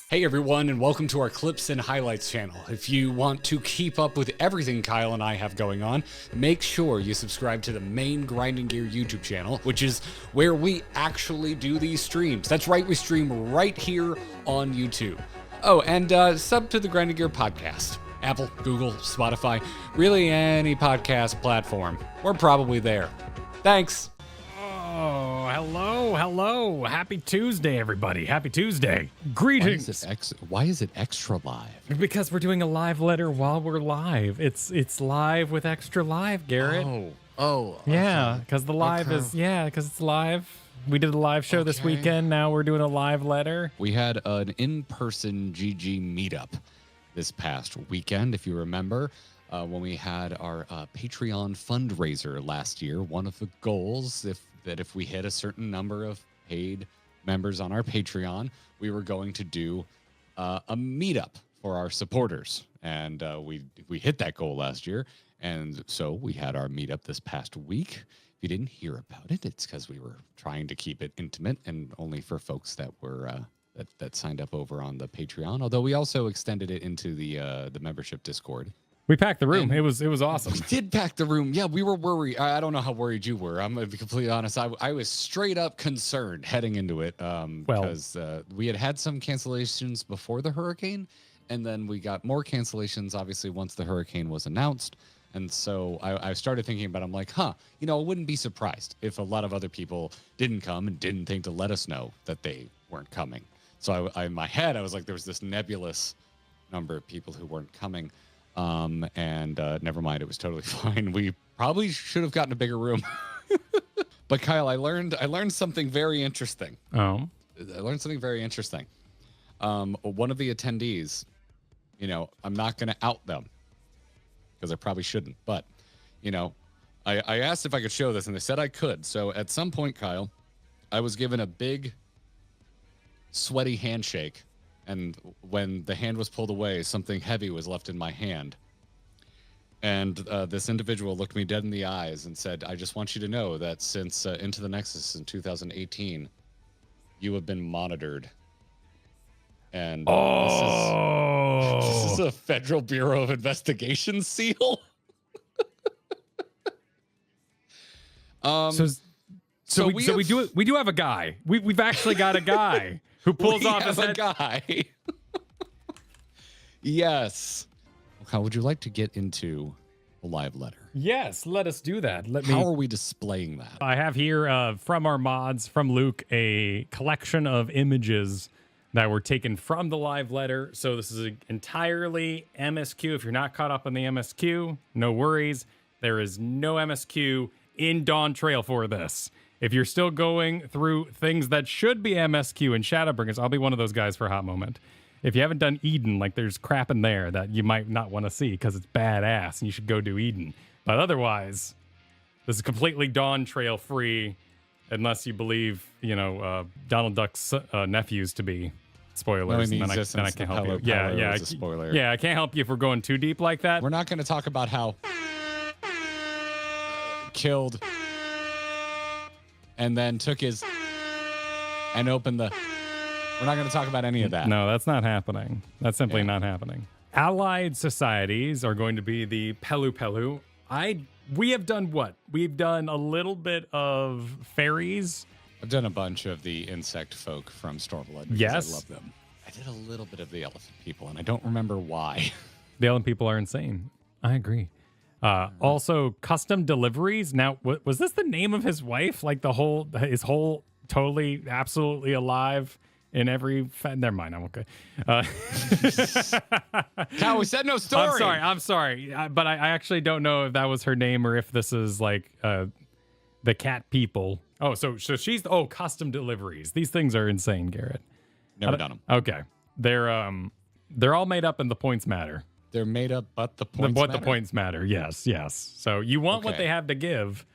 Hey everyone, and welcome to our Clips and Highlights channel. If you want to keep up with everything Kyle and I have going on, make sure you subscribe to the main Grinding Gear YouTube channel, which is where we actually do these streams. That's right, we stream right here on YouTube. Oh, and sub to the Grinding Gear podcast. Apple, Google, Spotify, really any podcast platform. We're probably there. Thanks. Oh, hello. Happy Tuesday, everybody. Happy Tuesday. Greetings. Why is it extra live? Because we're doing a live letter while we're live. It's live with extra live, Garrett. Oh. Yeah, because the live is, because it's live. We did a live show this weekend. Now we're doing a live letter. We had an in-person GG meetup this past weekend, if you remember. When we had our Patreon fundraiser last year, one of the goals, if we hit a certain number of paid members on our Patreon, we were going to do a meetup for our supporters, and we hit that goal last year, and so we had our meetup this past week. If you didn't hear about it, it's because we were trying to keep it intimate and only for folks that were that signed up over on the Patreon. Although we also extended it into the membership Discord. We packed the room. It was awesome. We did pack the room. Yeah, we were worried. I don't know how worried you were. I'm going to be completely honest. I was straight up concerned heading into it because we had some cancellations before the hurricane, and then we got more cancellations, obviously, once the hurricane was announced. And so I started thinking about it. I'm like, I wouldn't be surprised if a lot of other people didn't come and didn't think to let us know that they weren't coming. So in my head, I was like, there was this nebulous number of people who weren't coming. And never mind, it was totally fine. We probably should have gotten a bigger room. But Kyle, I learned something very interesting. Oh. I learned something very interesting. One of the attendees, I'm not going to out them because I probably shouldn't, but I asked if I could show this and they said I could. So at some point, Kyle, I was given a big sweaty handshake. And when the hand was pulled away, something heavy was left in my hand. And this individual looked me dead in the eyes and said, I just want you to know that since Into the Nexus in 2018, you have been monitored. And this is a Federal Bureau of Investigation seal. So we do have a guy. We've actually got a guy. Who pulls off his head? Guy. Yes. How would you like to get into a live letter? Yes, let us do that. How are we displaying that? I have here from our mods, from Luke, a collection of images that were taken from the live letter. So this is entirely MSQ. If you're not caught up on the MSQ, no worries. There is no MSQ in Dawn Trail for this. If you're still going through things that should be MSQ and Shadowbringers, I'll be one of those guys for a hot moment. If you haven't done Eden, there's crap in there that you might not want to see because it's badass and you should go do Eden. But otherwise, this is completely Dawn Trail free unless you believe, Donald Duck's nephews to be spoilers. Then I can't help you. Yeah. Spoiler. Yeah, I can't help you if we're going too deep like that. We're not going to talk about how killed and then took his and opened the... We're not going to talk about any of that. No, that's not happening. That's simply not happening. Allied societies are going to be the Pelu Pelu. We have done what? We've done a little bit of fairies. I've done a bunch of the insect folk from Stormblood because yes. I love them. I did a little bit of the elephant people, and I don't remember why. The elephant people are insane. I agree. Also, custom deliveries. Now, was this the name of his wife? His whole totally, absolutely alive in every... Never mind, I'm okay. Cal, we said no story. I'm sorry. But I actually don't know if that was her name or if this is the cat people. Oh, so she's... custom deliveries. These things are insane, Garrett. Never done them. Okay. They're all made up and the points matter. They're made up, but the points matter? The points matter, yes. So you want what they have to give,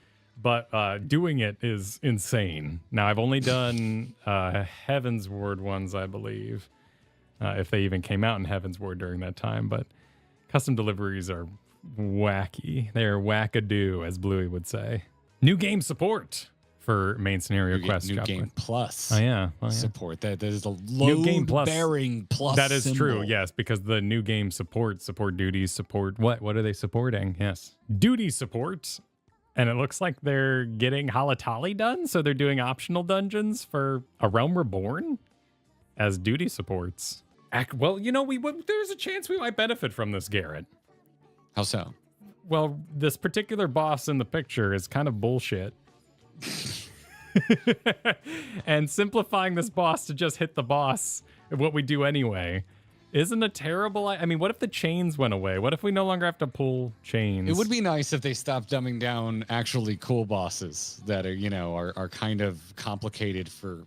but doing it is insane. Now, I've only done Heaven's Ward ones, I believe, if they even came out in Heaven's Ward during that time. But custom deliveries are wacky. They're wackadoo, as Bluey would say. New game support for main scenario You get quest. New Game Plus Oh yeah. support. That is a New Game Plus. load-bearing plus That is symbol. true, yes, because the new game support duties, support what? What are they supporting? Yes. Duty support. And it looks like they're getting Halatali done, so they're doing optional dungeons for A Realm Reborn as duty supports. Well, you know, there's a chance we might benefit from this, Garrett. How so? Well, this particular boss in the picture is kind of bullshit. And simplifying this boss to just hit the boss, what we do anyway, isn't a terrible... I mean, what if the chains went away? What if we no longer have to pull chains? It would be nice if they stopped dumbing down actually cool bosses that are, you know, are kind of complicated for,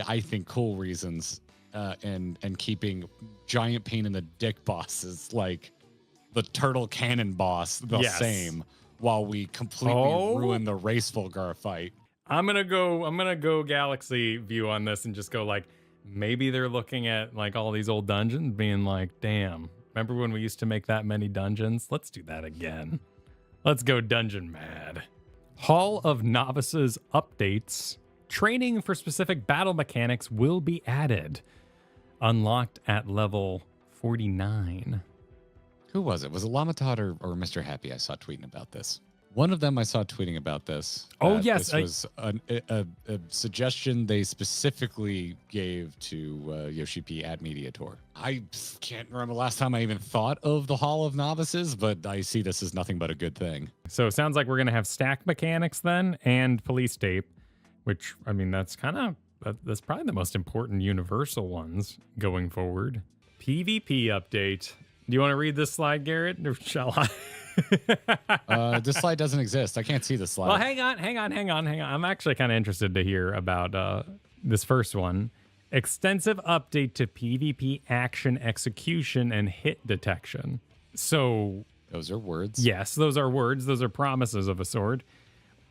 I think, cool reasons, and keeping giant pain in the dick bosses like the turtle cannon boss the same, while we completely ruin the Race Vulgar fight. I'm gonna go Galaxy view on this and just go like, maybe they're looking at like all these old dungeons being like, damn, remember when we used to make that many dungeons? Let's do that again. Let's go dungeon mad. Hall of Novices updates. Training for specific battle mechanics will be added. Unlocked at level 49. Who was it? Was it Lamatod or Mr. Happy I saw tweeting about this? One of them I saw tweeting about this. Oh, yes. This was a suggestion they specifically gave to Yoshi P at Media Tour. I can't remember the last time I even thought of the Hall of Novices, but I see this as nothing but a good thing. So it sounds like we're going to have stack mechanics then and police tape, which, I mean, that's probably the most important universal ones going forward. PvP update. Do you want to read this slide, Garrett, or shall I? This slide doesn't exist. I can't see the slide. Well, hang on. I'm actually kind of interested to hear about this first one. Extensive update to PvP action execution and hit detection. So... those are words. Yes, those are words. Those are promises of a sort.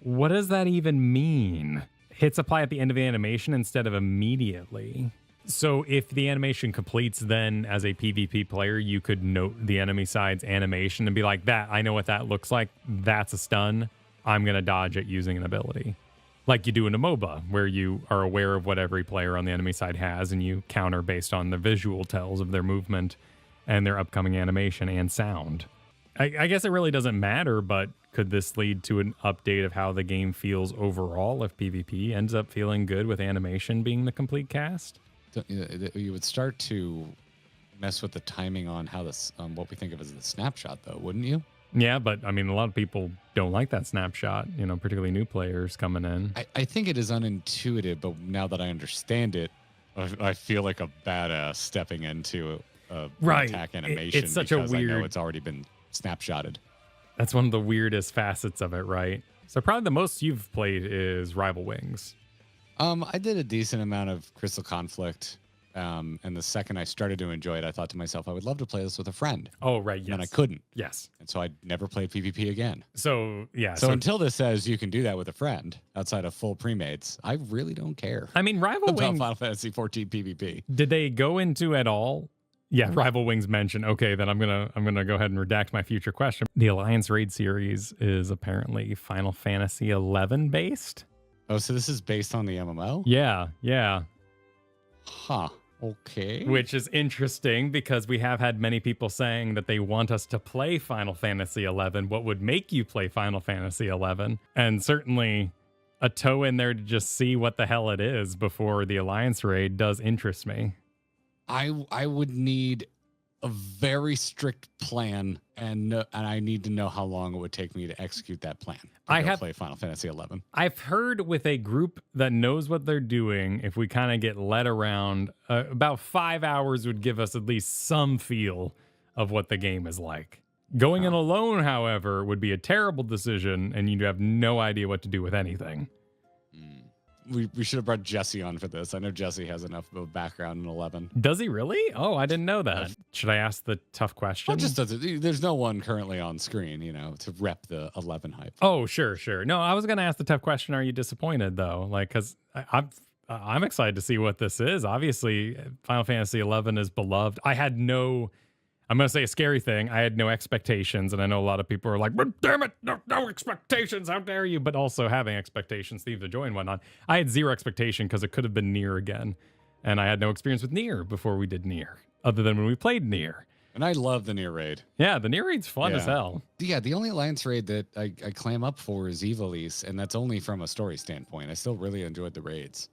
What does that even mean? Hits apply at the end of the animation instead of immediately. So if the animation completes, then as a PvP player, you could note the enemy side's animation and be like, I know what that looks like. That's a stun. I'm going to dodge it using an ability. Like you do in a MOBA, where you are aware of what every player on the enemy side has, and you counter based on the visual tells of their movement and their upcoming animation and sound. I guess it really doesn't matter, but could this lead to an update of how the game feels overall if PvP ends up feeling good with animation being the complete cast? You would start to mess with the timing on how this, what we think of as the snapshot, though, wouldn't you? Yeah, but I mean, a lot of people don't like that snapshot, you know, particularly new players coming in. I think it is unintuitive, but now that I understand it, I feel like a badass stepping into a attack animation. It's such a weird... I know it's already been snapshotted. That's one of the weirdest facets of it, right? So probably the most you've played is Rival Wings. I did a decent amount of Crystal Conflict, and the second I started to enjoy it, I thought to myself, I would love to play this with a friend. Oh, right, yes. And I couldn't. Yes. And so I never played PvP again. So, yeah. So until this says you can do that with a friend outside of full premates, I really don't care. I mean, Rival Wings... Final Fantasy 14 PvP. Did they go into at all? Yeah, Rival Wings mentioned. Okay, then I'm gonna go ahead and redact my future question. The Alliance Raid series is apparently Final Fantasy XI based. Oh, so this is based on the MMO? Yeah. Huh. Okay. Which is interesting because we have had many people saying that they want us to play Final Fantasy XI. What would make you play Final Fantasy XI? And certainly a toe in there to just see what the hell it is before the Alliance Raid does interest me. I would need a very strict plan, and I need to know how long it would take me to execute that plan. To play Final Fantasy XI. I've heard with a group that knows what they're doing, if we kind of get led around, about 5 hours would give us at least some feel of what the game is like. Going in alone, however, would be a terrible decision, and you'd have no idea what to do with anything. We should have brought Jesse on for this. I know Jesse has enough of a background in 11. Does he really? Oh, I didn't know that. Should I ask the tough question? Well, there's no one currently on screen, you know, to rep the 11 hype. Oh, sure. No, I was going to ask the tough question. Are you disappointed though? Like, because I'm excited to see what this is. Obviously, Final Fantasy XI is beloved. I I'm going to say a scary thing. I had no expectations, and I know a lot of people are like, well, damn it, no expectations, how dare you? But also having expectations, Steve, to join and whatnot. I had zero expectation because it could have been Nier again, and I had no experience with Nier before we did Nier, other than when we played Nier. And I love the Nier raid. Yeah, the Nier raid's fun as hell. Yeah, the only Alliance raid that I clam up for is Ivalice, and that's only from a story standpoint. I still really enjoyed the raids.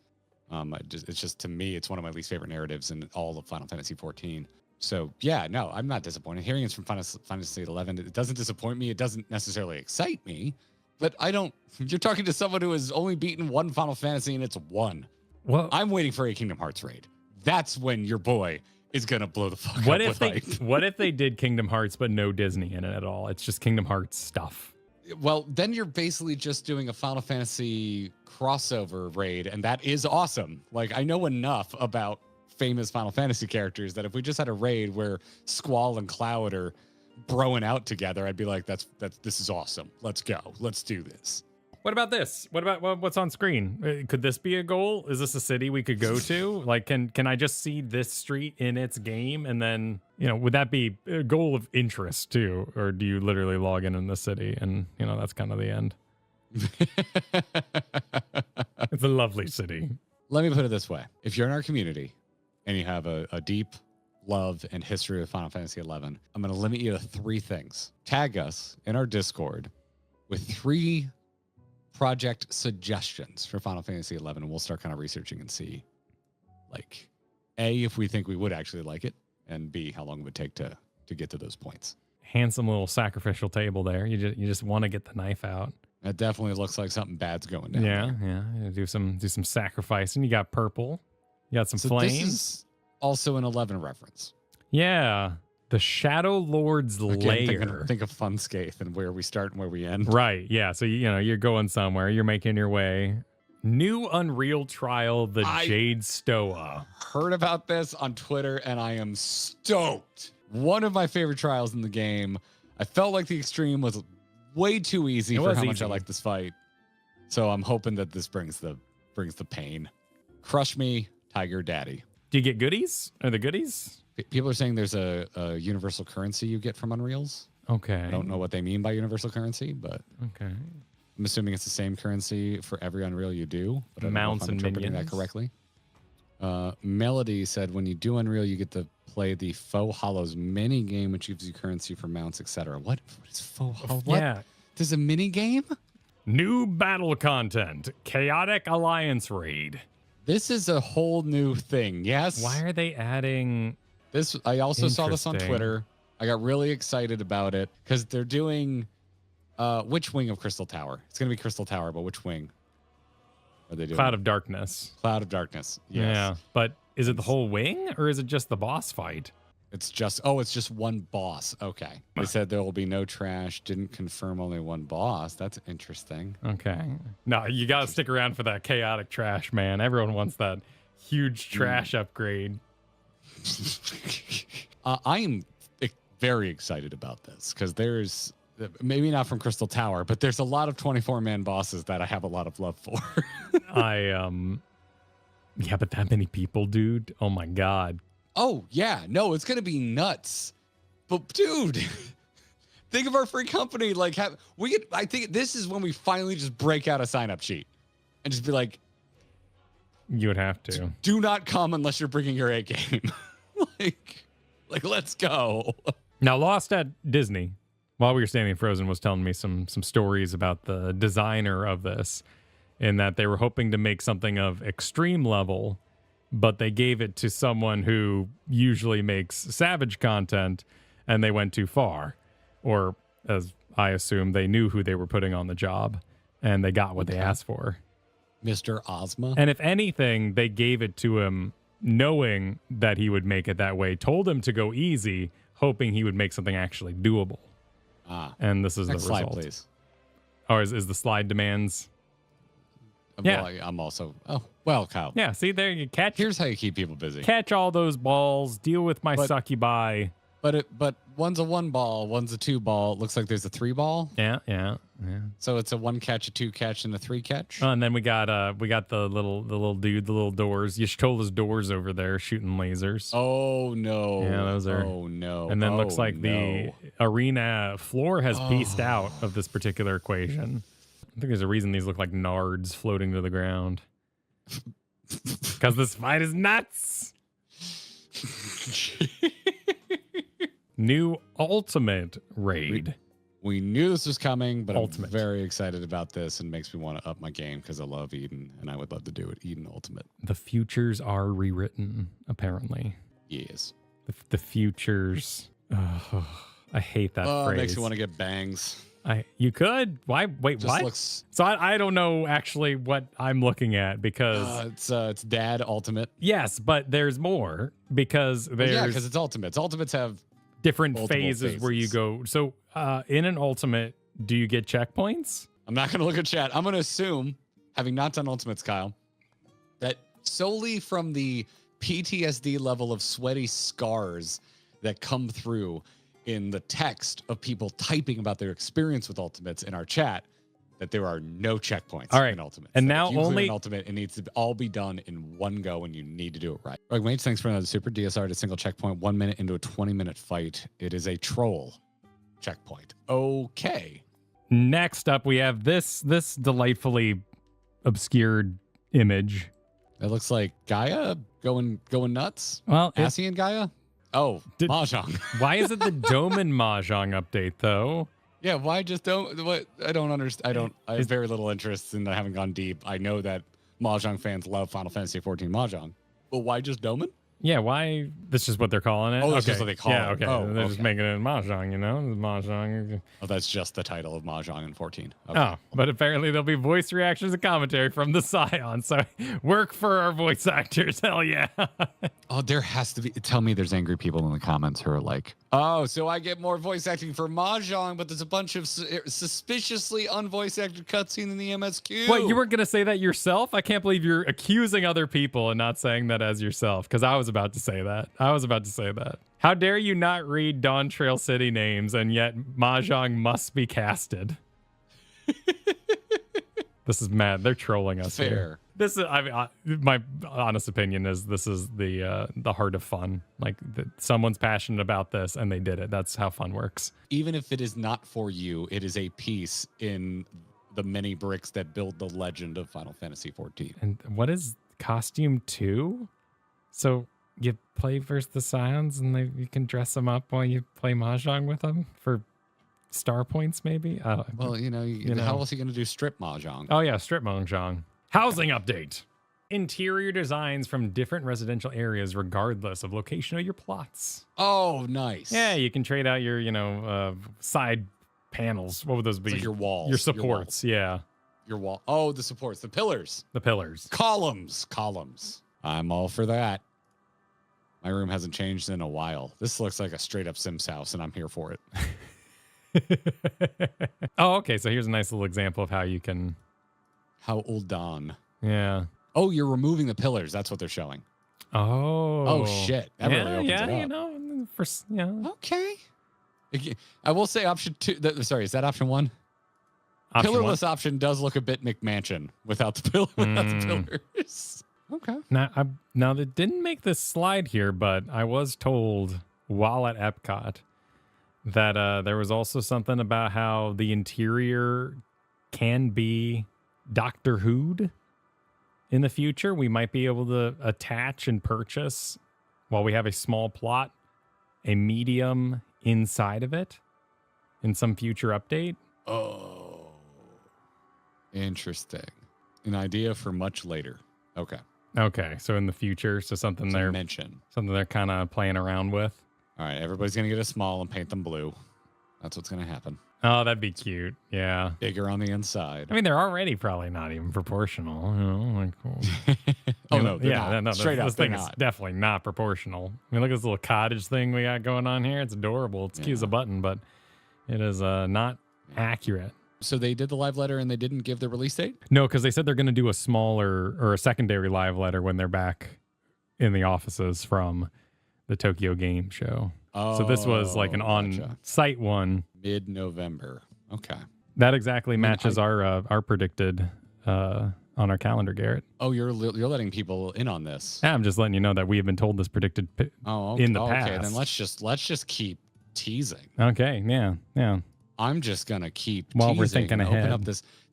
It's just, to me, it's one of my least favorite narratives in all of Final Fantasy XIV. So yeah, no, I'm not disappointed. Hearing it's from Final Fantasy XI, it doesn't disappoint me. It doesn't necessarily excite me, but I don't. You're talking to someone who has only beaten one Final Fantasy, and it's one. Well, I'm waiting for a Kingdom Hearts raid. That's when your boy is gonna blow the fuck what up if with they hype. What if they did Kingdom Hearts but no Disney in it at all? It's just Kingdom Hearts stuff. Well, then you're basically just doing a Final Fantasy crossover raid, and that is awesome. Like, I know enough about famous Final Fantasy characters that if we just had a raid where Squall and Cloud are broing out together, I'd be like, this is awesome. Let's go. Let's do this. What about this? What about what's on screen? Could this be a goal? Is this a city we could go to? Like, can I just see this street in its game, and then, you know, would that be a goal of interest too, or do you literally log in the city and, you know, that's kind of the end? It's a lovely city. Let me put it this way: if you're in our community and you have a deep love and history of Final Fantasy XI, I'm going to limit you to 3 things. Tag us in our Discord with 3 project suggestions for Final Fantasy XI, and we'll start kind of researching and see, like, A, if we think we would actually like it, and B, how long it would take to get to those points. Handsome little sacrificial table there. You just want to get the knife out. That definitely looks like something bad's going down. Yeah. Do some sacrificing. You got purple. You got some flames. This is also an 11 reference. Yeah. The Shadow Lord's Lair. Think of Funscape and where we start and where we end. Right. Yeah. So, you know, you're going somewhere. You're making your way. New Unreal Trial, the Jade Stoa. Heard about this on Twitter, and I am stoked. One of my favorite trials in the game. I felt like the extreme was way too easy for how much I like this fight. So I'm hoping that this brings the pain. Crush me, Tiger Daddy. Do you get goodies? Are the goodies? People are saying there's a universal currency you get from Unreals. Okay. I don't know what they mean by universal currency, but okay. I'm assuming it's the same currency for every Unreal you do. But I don't know if I'm and interpreting minions. that correctly. Melody said when you do Unreal, you get to play the Faux Hollows mini game, which gives you currency for mounts, etc. What is Faux Hollows? Yeah. There's a mini game? New battle content. Chaotic Alliance Raid. This is a whole new thing. Yes. Why are they adding... This, I also saw this on Interesting. Twitter. I got really excited about it because they're doing which wing of Crystal Tower? It's going to be Crystal Tower, but which wing are they doing? Cloud of Darkness. Cloud of Darkness. Yes. Yeah. But is it the whole wing or is it just the boss fight? It's just one boss. Okay. They said there will be no trash. Didn't confirm only one boss. That's interesting. Okay. No, you got to stick around for that chaotic trash, man. Everyone wants that huge trash upgrade. I am very excited about this because there's maybe not from Crystal Tower, but there's a lot of 24-man bosses that I have a lot of love for. Yeah, but that many people, dude. Oh my God. Oh yeah, no, it's gonna be nuts. But dude, think of our free company. Like, I think this is when we finally just break out a sign-up sheet and just be like, You would have to. do not come unless you're bringing your A game. like, let's go. Now, Lost at Disney, while we were standing frozen, was telling me some stories about the designer of this, in that they were hoping to make something of extreme level, but they gave it to someone who usually makes Savage content, and they went too far. Or, as I assume, they knew who they were putting on the job, and they got what they asked for. Mr. Ozma. And if anything, they gave it to him knowing that he would make it that way, told him to go easy, hoping he would make something actually doable. And this is Next the slide, result. please. Or is the slide demands? Yeah. Well, I'm also... Oh, well, Kyle. Yeah, see there, you catch Here's how you keep people busy. catch all those balls, deal with my succubi. But one's a 1 ball, one's a 2 ball. It looks like there's a 3 ball. Yeah. So it's a 1 catch, a 2 catch, and a 3 catch. Oh, and then we got the little dude, the little doors. Yashtola's doors over there shooting lasers. Oh no. Yeah, those are. Oh no. And then looks like the arena floor has pieced out of this particular equation. I think there's a reason these look like nards floating to the ground. Because this fight is nuts. New Ultimate Raid. We knew this was coming, but Ultimate. I'm very excited about this and makes me want to up my game because I love Eden and I would love to do it. Eden Ultimate. The futures are rewritten, apparently. Yes. The futures. I hate that Oh, it phrase. makes me want to get bangs. You could. Why? Wait, Just what? looks. So I don't know actually what I'm looking at because It's Dad Ultimate. yes, but there's more because there's Yeah, because it's Ultimates. Ultimates have different multiple phases where you phases. go. So in an ultimate, do you get checkpoints? I'm not going to look at chat. I'm going to assume, having not done Ultimates, Kyle, that solely from the PTSD level of sweaty scars that come through in the text of people typing about their experience with Ultimates in our chat, that there are no checkpoints All right. in Ultimates. And That now if you clear only- an Ultimate, it needs to all be done in one go, and you need to do it right. Greg Mates, thanks for another super DSR to single checkpoint, 1 minute into a 20-minute fight. It is a troll checkpoint. Okay. Next up, we have this delightfully obscured image. It looks like Gaia going nuts. Well, Assy and Gaia? Oh, Did- Mahjong. why is it the Doman Mahjong update though? Yeah, why just don't? What I don't understand. I have very little interest in. I haven't gone deep. I know that Mahjong fans love Final Fantasy 14 Mahjong, but why just Doman? Yeah, why? This is what they're calling it. Oh, that's just what they call yeah, it. okay. Oh, They're just okay. making it Mahjong, you know, Mahjong. Oh, that's just the title of Mahjong in 14. Okay. Oh, but apparently there'll be voice reactions and commentary from the Scion. So work for our voice actors. Hell yeah. Oh, there has to be. Tell me there's angry people in the comments who are like, oh, so I get more voice acting for Mahjong, but there's a bunch of suspiciously unvoice acted cutscene in the MSQ. What, you were going to say that yourself? I can't believe you're accusing other people and not saying that as yourself, because I was about to say that. How dare you not read Dawn Trail City names and yet Mahjong must be casted? This is mad. They're trolling us Fair. here. This is, my honest opinion is this is the heart of fun. Like someone's passionate about this and they did it. That's how fun works. Even if it is not for you, it is a piece in the many bricks that build the legend of Final Fantasy 14. And what is costume 2? So you play versus the Scions and you can dress them up while you play Mahjong with them for star points, maybe? Well, you know, how else are you going to do strip Mahjong? Oh, yeah, strip Mahjong. Housing update. Interior designs from different residential areas regardless of location of your plots. Oh, nice. Yeah, you can trade out your, side panels. What would those be? It's like your walls. Your supports, yeah. Your wall. Oh, the supports. The pillars. The pillars. Columns. I'm all for that. My room hasn't changed in a while. This looks like a straight up Sims house, and I'm here for it. Oh, okay. So here's a nice little example of how you can. How old Don? Yeah. Oh, you're removing the pillars. That's what they're showing. Oh. Oh, shit. That really opens it up. you know, Okay. I will say option 2. Sorry, is that option 1? Option Pillarless one. option does look a bit McMansion without the pillars. Okay. Now they didn't make this slide here, but I was told while at Epcot that there was also something about how the interior can be Doctor Who'd in the future. We might be able to attach and purchase, while we have a small plot, a medium inside of it in some future update. Oh, interesting. An idea for much later. Okay. Okay, so in the future, so something they're kind of playing around with. All right, everybody's gonna get a small and paint them blue. That's what's gonna happen. Oh, that'd be cute. Yeah. Bigger on the inside. I mean, they're already probably not even proportional. You know, like, Oh no, they're not. no, Straight up, this they're thing is not. definitely not proportional. I mean, look at this little cottage thing we got going on here. It's adorable. It's cute as a button, but it is not accurate. So they did the live letter and they didn't give the release date? No, because they said they're going to do a smaller or a secondary live letter when they're back in the offices from the Tokyo Game Show. So this was like an on-site one. Mid-November. Okay. That exactly matches our predicted on our calendar, Garrett. Oh, you're letting people in on this. Yeah, I'm just letting you know that we have been told this predicted in the past. Okay, then let's just keep teasing. Okay, yeah. I'm just gonna keep while teasing we're thinking and ahead. open up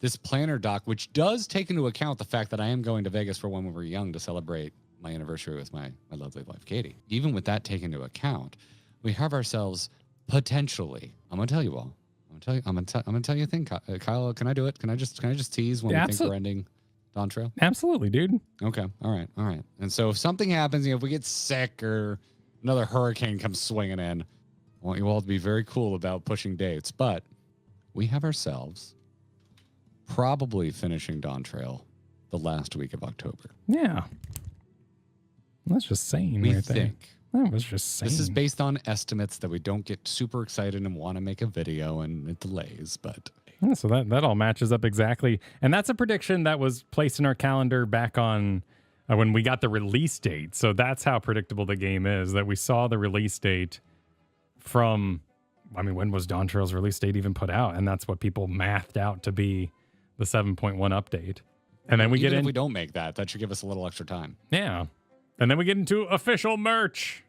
this planner doc, which does take into account the fact that I am going to Vegas for when we were young to celebrate my anniversary with my lovely wife, Katie. Even with that taken into account, we have ourselves potentially. I'm gonna tell you all. I'm gonna tell you a thing, Kyle. Can I do it? Can I just tease when we think we're ending Dawn Trail? Absolutely, dude. Okay. All right. And so if something happens, if we get sick or another hurricane comes swinging in, I want you all to be very cool about pushing dates. But we have ourselves probably finishing Dawn Trail the last week of October. Yeah. That's just saying we right think. There. That was just saying. This is based on estimates that we don't get super excited and want to make a video and it delays, but... Yeah, so that all matches up exactly. And that's a prediction that was placed in our calendar back on when we got the release date. So that's how predictable the game is, that we saw the release date from... I mean, when was Dawn Trail's release date even put out? And that's what people mathed out to be the 7.1 update. And then we Even get if we don't make that should give us a little extra time. Yeah. And then we get into official merch.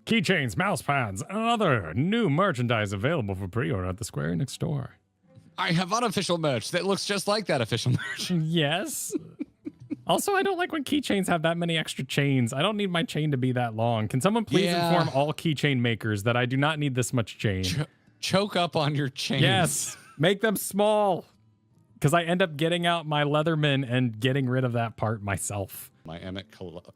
Keychains, mouse pads, and other new merchandise available for pre-order at the Square Enix store. I have unofficial merch that looks just like that official merch. Yes. Also, I don't like when keychains have that many extra chains. I don't need my chain to be that long. Can someone please inform all keychain makers that I do not need this much chain? Choke up on your chains. Yes. Make them small. Because I end up getting out my Leatherman and getting rid of that part myself. My Emmett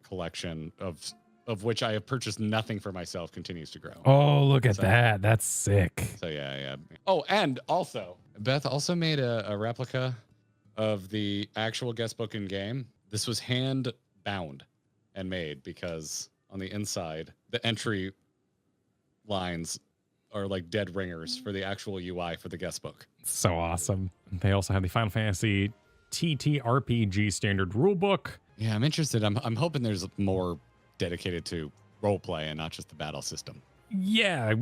collection, of which I have purchased nothing for myself, continues to grow. Oh, look at that. That's sick. So, yeah. Oh, and also, Beth also made a replica of the actual guest book in game. This was hand bound and made because on the inside, the entry lines are like dead ringers for the actual UI for the guest book. So awesome. They also have the Final Fantasy TTRPG standard rulebook. Yeah, I'm interested. I'm hoping there's more dedicated to roleplay and not just the battle system. Yeah,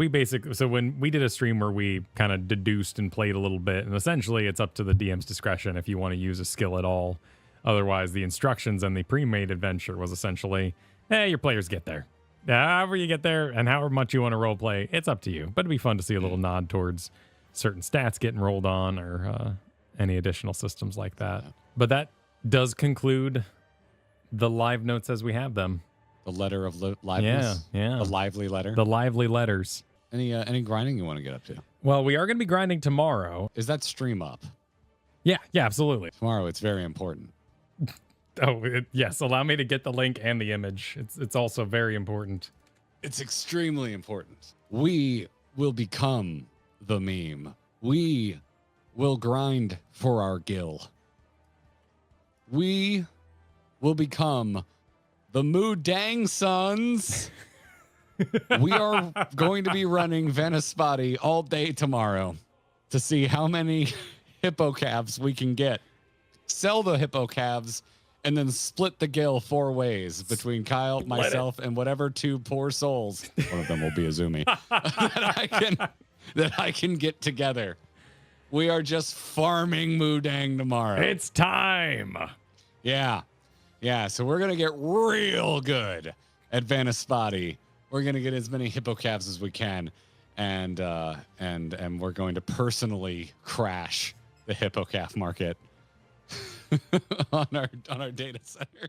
so when we did a stream where we kind of deduced and played a little bit, and essentially it's up to the DM's discretion if you want to use a skill at all. Otherwise, the instructions and the pre-made adventure was essentially, hey, your players get there. However you get there and however much you want to roleplay, it's up to you. But it'd be fun to see a little nod towards certain stats getting rolled on or any additional systems like that. But that does conclude the live notes as we have them. The letter of liveness? Yeah. The lively letter? The lively letters. Any grinding you want to get up to? Well, we are going to be grinding tomorrow. Is that stream up? Yeah, absolutely. Tomorrow, it's very important. Yes, allow me to get the link and the image. It's also very important. It's extremely important. We will become the meme. We will grind for our gill. We will become the Moo Dang Sons. We are going to be running Venispati all day tomorrow to see how many hippo calves we can get. Sell the hippo calves and then split the gill 4 ways between Kyle, myself, and whatever 2 poor souls. One of them will be Azumi. that I can get together. We are just farming Moo Dang tomorrow. It's time. Yeah. So we're gonna get real good at Venispati. We're gonna get as many hippo calves as we can, and we're going to personally crash the hippo calf market on our data center.